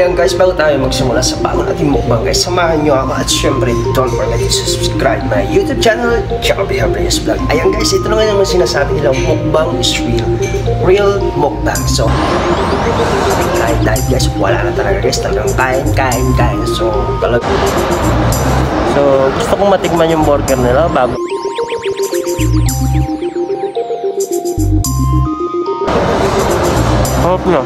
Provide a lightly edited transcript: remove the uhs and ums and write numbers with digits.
ayan guys, bago tayo magsimula sa bago nating mukbang guys, samahan nyo ako at syempre don't forget to subscribe my YouTube channel, Jacoby Habrias Vlog. Ayan guys, ito na nga naman sinasabi nilang mukbang is real mukbang. So, kahit dahil guys, wala na talaga guys, talagang kain. So, gusto kong matikman yung burger nila bago. Harap na.